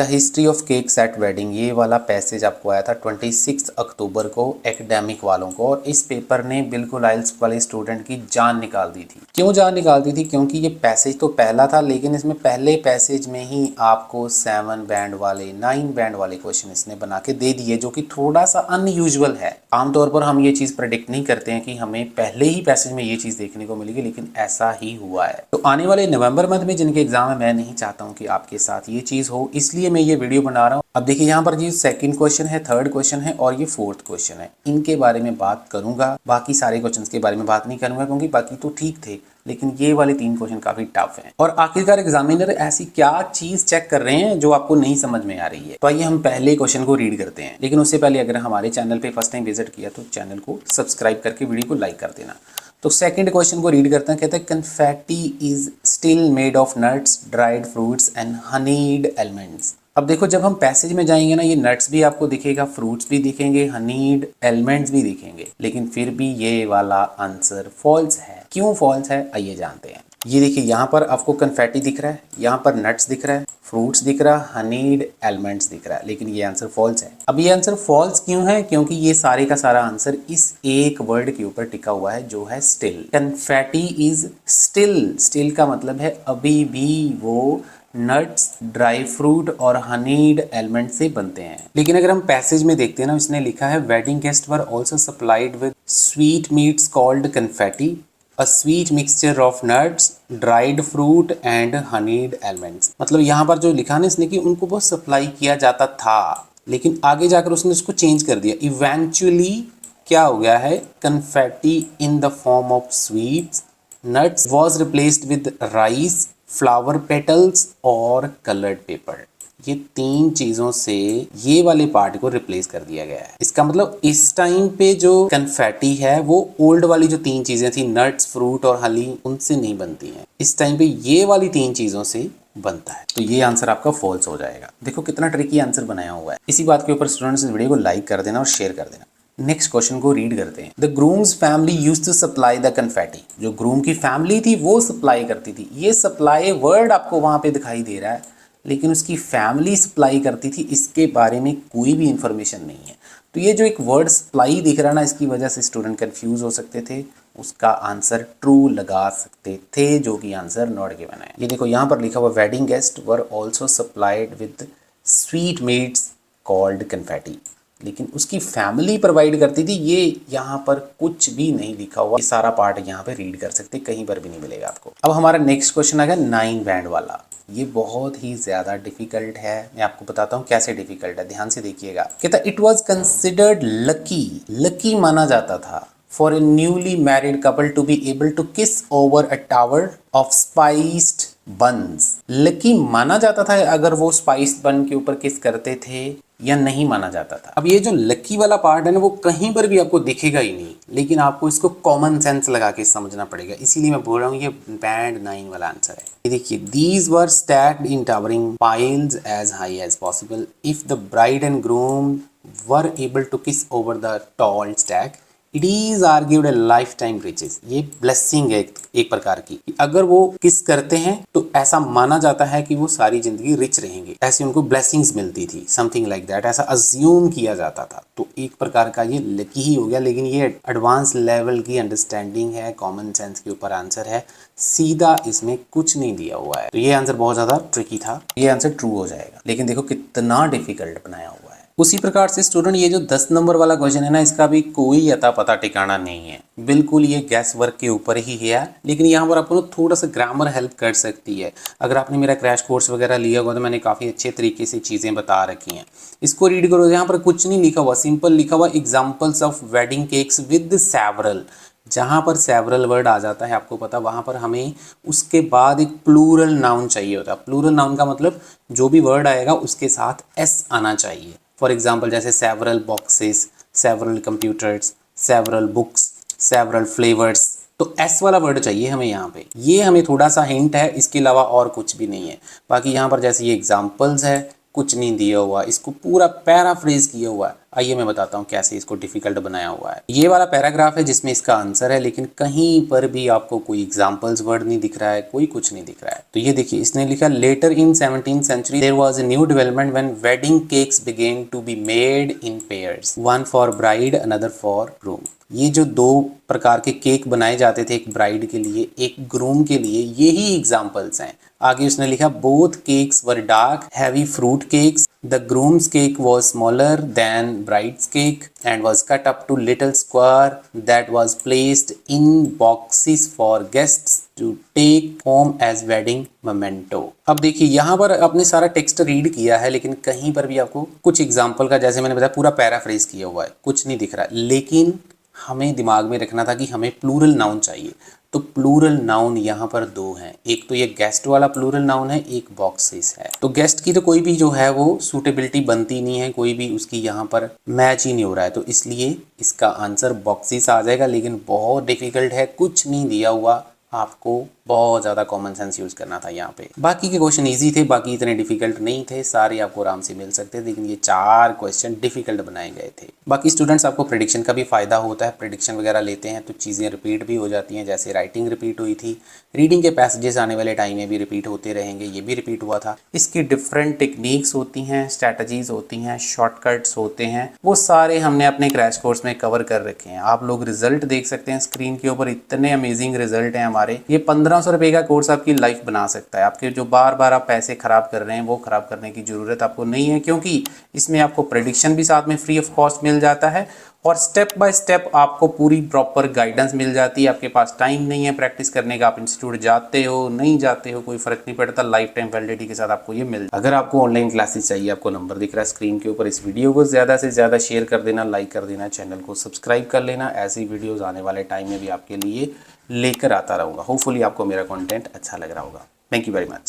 The history of cakes at wedding, ये वाला passage आपको आया था 26 अक्टूबर को एकेडमिक वालों को, और इस पेपर ने बिल्कुल आइल्स वाले स्टूडेंट की जान निकाल दी थी। क्यों जान निकाल दी थी? क्योंकि ये पैसेज तो पहला था, लेकिन इसमें पहले पैसेज में ही आपको 7 बैंड वाले 9 बैंड वाले क्वेश्चन इसने बना के दे दिए, जो कि थोड़ा सा अनयूजुअल है। आमतौर पर हम ये चीज़ प्रेडिक्ट नहीं करते हैं कि हमें पहले ही पैसेज में ये चीज़ देखने को मिलेगी, लेकिन ऐसा ही हुआ है। तो आने वाले नवंबर मंथ में जिनके एग्जाम है, मैं नहीं चाहता हूँ कि आपके साथ ये चीज़ हो, इसलिए मैं ये वीडियो बना रहा हूँ। अब देखिए यहाँ पर ये सेकंड क्वेश्चन है, थर्ड क्वेश्चन है और ये फोर्थ क्वेश्चन है, इनके बारे में बात करूंगा। बाकी सारे क्वेश्चंस के बारे में बात नहीं करूंगा, क्योंकि बाकी तो ठीक थे, लेकिन ये वाले 3 क्वेश्चन काफी टफ हैं। और आखिरकार एग्जामिनर ऐसी क्या चीज चेक कर रहे हैं जो आपको नहीं समझ में आ रही है। तो आइए हम पहले क्वेश्चन को रीड करते हैं, लेकिन उससे पहले अगर हमारे चैनल पे फर्स्ट टाइम विजिट किया तो चैनल को सब्सक्राइब करके वीडियो को लाइक कर देना। तो सेकंड क्वेश्चन को रीड करते हैं। कहते हैं confetti is still made of nuts, dried fruits and honeyed elements. अब देखो, जब हम पैसेज में जाएंगे ना, ये नट्स भी आपको दिखेगा, फ्रूट्स भी दिखेंगे, हनीड एलिमेंट्स भी दिखेंगे, लेकिन फिर भी ये वाला आंसर फॉल्स है। क्यों फॉल्स है, आइए जानते हैं। ये देखिए, यहाँ पर आपको कन्फेटी दिख रहा है, यहाँ पर नट्स दिख रहा है, फ्रूट्स दिख रहा है, हनीड एलिमेंट्स दिख रहा है, लेकिन ये आंसर फॉल्स है। अब ये आंसर फॉल्स क्यों है? क्योंकि ये सारे का सारा आंसर इस एक वर्ड के ऊपर टिका हुआ है, जो है still. Confetti is still. Still का मतलब है अभी भी वो नट्स, ड्राई फ्रूट और हनीड एलिमेंट से बनते हैं। लेकिन अगर हम पैसेज में देखते हैं ना, इसने लिखा है wedding guest were also supplied with sweet meets called confetti, a sweet mixture of nuts, dried fruit and honeyed elements. मतलब यहाँ पर जो लिखा ना इसने कि उनको बहुत सप्लाई किया जाता था, लेकिन आगे जाकर उसने उसको चेंज कर दिया। इवेंचुअली क्या हो गया है, confetti in the form of sweets nuts was replaced with rice, flower petals और कलर्ड पेपर। ये 3 चीजों से ये वाले पार्ट को रिप्लेस कर दिया गया है। इसका मतलब इस टाइम पे जो कन्फेटी है वो ओल्ड वाली जो 3 चीजें थी, नट्स, फ्रूट और हनी, उनसे नहीं बनती हैं। इस टाइम पे ये वाली 3 चीजों से बनता है। तो ये आंसर आपका फॉल्स हो जाएगा। देखो कितना ट्रिकी आंसर बनाया हुआ है। इसी बात के ऊपर स्टूडेंट्स इस वीडियो को लाइक कर देना और शेयर कर देना। नेक्स्ट क्वेश्चन को रीड करते हैं। The groom's family used to supply the confetti. जो ग्रूम की फैमिली थी वो सप्लाई करती थी। ये सप्लाई वर्ड आपको वहां पे दिखाई दे रहा है, लेकिन उसकी फैमिली सप्लाई करती थी, इसके बारे में कोई भी इंफॉर्मेशन नहीं है। तो ये जो एक वर्ड सप्लाई दिख रहा है ना, इसकी वजह से स्टूडेंट कंफ्यूज हो सकते थे, उसका आंसर ट्रू लगा सकते थे, जो कि आंसर नॉट गिवन है। ये देखो यहाँ पर लिखा हुआ wedding guest were also supplied with sweet meets called confetti, लेकिन उसकी फैमिली प्रोवाइड करती थी। ये यहाँ पर कुछ भी नहीं लिखा हुआ। ये सारा पार्ट यहाँ पे रीड कर सकते, कहीं पर भी नहीं मिलेगा आपको। अब हमारा नेक्स्ट क्वेश्चन आ गया 9 बैंड वाला। ये बहुत ही ज्यादा डिफिकल्ट है। मैं आपको बताता हूँ कैसे डिफिकल्ट है, ध्यान से देखिएगा। कहता it was considered lucky, lucky माना जाता था for a newly married couple to be able to kiss over a tower of spiced buns. Lucky माना जाता था अगर वो स्पाइस्ड बन के ऊपर किस करते थे, या नहीं माना जाता था। अब ये जो लकी वाला पार्ट है ना, वो कहीं पर भी आपको दिखेगा ही नहीं, लेकिन आपको इसको कॉमन सेंस लगा के समझना पड़ेगा। इसीलिए मैं बोल रहा हूँ ये बैंड 9 वाला आंसर है। ये देखिए, these were stacked in towering piles as high as possible if the bride and groom were able to kiss over the tall stack, it is argued a lifetime riches. ये blessing है एक प्रकार की, अगर वो किस करते हैं तो ऐसा माना जाता है कि वो सारी जिंदगी रिच रहेंगे, ऐसी उनको ब्लेसिंग्स मिलती थी, समथिंग लाइक दैट, ऐसा अज्यूम किया जाता था। तो एक प्रकार का ये लकी ही हो गया, लेकिन ये एडवांस लेवल की अंडरस्टैंडिंग है, कॉमन सेंस के ऊपर आंसर है, सीधा इसमें कुछ नहीं दिया हुआ है। तो ये आंसर बहुत ज्यादा ट्रिकी था, ये आंसर ट्रू हो जाएगा। लेकिन देखो कितना डिफिकल्ट बनाया हुआ है। उसी प्रकार से स्टूडेंट ये जो 10 नंबर वाला क्वेश्चन है ना, इसका भी कोई अता पता ठिकाना नहीं है, बिल्कुल ये गैस वर्क के ऊपर ही है। लेकिन यहाँ पर आपको थोड़ा सा ग्रामर हेल्प कर सकती है। अगर आपने मेरा क्रैश कोर्स वगैरह लिया होगा तो मैंने काफ़ी अच्छे तरीके से चीज़ें बता रखी हैं। इसको रीड करो, यहाँ पर कुछ नहीं लिखा हुआ, सिंपल लिखा हुआ examples of wedding cakes with several. जहाँ पर सेवरल वर्ड आ जाता है आपको पता, वहाँ पर हमें उसके बाद एक प्लूरल नाउन चाहिए होता है। प्लूरल नाउन का मतलब जो भी वर्ड आएगा उसके साथ एस आना चाहिए। फॉर एग्जाम्पल जैसे several boxes, several computers, several books, several flavours, तो एस वाला वर्ड चाहिए हमें यहाँ पे। ये हमें थोड़ा सा हिंट है, इसके अलावा और कुछ भी नहीं है। बाकी यहाँ पर जैसे ये एग्जाम्पल्स है, कुछ नहीं दिया हुआ, इसको पूरा पैराफ्रेज किया हुआ है। आइए मैं बताता हूँ कैसे इसको डिफिकल्ट बनाया हुआ है। ये वाला पैराग्राफ है जिसमें इसका आंसर है, लेकिन कहीं पर भी आपको कोई एग्जाम्पल्स वर्ड नहीं दिख रहा है, कोई कुछ नहीं दिख रहा है। तो ये देखिए, इसने लिखा later in 17th century there was a new development when wedding cakes began to be made in pairs, one for bride another for groom. ये जो दो प्रकार के केक बनाए जाते थे, एक ब्राइड के लिए एक ग्रूम के लिए, यही एग्जाम्पल्स हैं। आगे उसने लिखा both cakes were dark heavy fruit cakes, the grooms cake was smaller than bride's cake and was cut up to little square that was placed in boxes for guests to take home as wedding memento। अब देखिए यहाँ पर आपने सारा text read किया है, लेकिन कहीं पर भी आपको कुछ एग्जाम्पल का, जैसे मैंने बताया, पूरा पैराफ्रेज किया हुआ है, कुछ नहीं दिख रहा। लेकिन हमें दिमाग में रखना था कि हमें प्लूरल नाउन चाहिए। तो प्लूरल नाउन यहाँ पर दो हैं, एक तो ये गेस्ट वाला प्लूरल नाउन है, एक बॉक्सेस है। तो गेस्ट की तो कोई भी जो है वो सूटेबिलिटी बनती नहीं है, कोई भी उसकी यहाँ पर मैच ही नहीं हो रहा है, तो इसलिए इसका आंसर बॉक्सेस आ जाएगा। लेकिन बहुत डिफिकल्ट है, कुछ नहीं दिया हुआ, आपको बहुत ज़्यादा कॉमन सेंस यूज़ करना था यहाँ पे। बाकी के क्वेश्चन इजी थे, बाकी इतने डिफिकल्ट नहीं थे, सारे आपको आराम से मिल सकते थे, लेकिन ये 4 क्वेश्चन डिफिकल्ट बनाए गए थे। बाकी स्टूडेंट्स, आपको प्रेडिक्शन का भी फ़ायदा होता है, प्रेडिक्शन वगैरह लेते हैं तो चीज़ें रिपीट भी हो जाती हैं। जैसे राइटिंग रिपीट हुई थी, रीडिंग के पैसेजेस आने वाले टाइम में भी रिपीट होते रहेंगे, ये भी रिपीट हुआ था। इसकी डिफरेंट टेक्निक्स होती हैं, स्ट्रैटेजीज होती हैं, शॉर्टकट्स होते हैं, वो सारे हमने अपने क्रैश कोर्स में कवर कर रखे हैं। आप लोग रिजल्ट देख सकते हैं स्क्रीन के ऊपर, इतने अमेजिंग रिजल्ट हैं हमारे। ये 1500 रुपये का कोर्स आपकी लाइफ बना सकता है। आपके जो बार बार आप पैसे खराब कर रहे हैं, वो खराब करने की ज़रूरत आपको नहीं है, क्योंकि इसमें आपको प्रेडिक्शन भी साथ में फ्री ऑफ कॉस्ट मिल जाता है और स्टेप बाय स्टेप आपको पूरी प्रॉपर गाइडेंस मिल जाती है। आपके पास टाइम नहीं है प्रैक्टिस करने का, आप इंस्टीट्यूट जाते हो नहीं जाते हो, कोई फर्क नहीं पड़ता, लाइफ टाइम वैलिडिटी के साथ आपको ये मिल। अगर आपको ऑनलाइन क्लासेस चाहिए, आपको नंबर दिख रहा है स्क्रीन के ऊपर, इस वीडियो को ज़्यादा से ज़्यादा शेयर कर देना, लाइक कर देना, चैनल को सब्सक्राइब कर लेना। ऐसी वीडियोज़ आने वाले टाइम में भी आपके लिए लेकर आता रहूँगा। होपफुली आपको मेरा कंटेंट अच्छा लग रहा होगा। Thank you very much.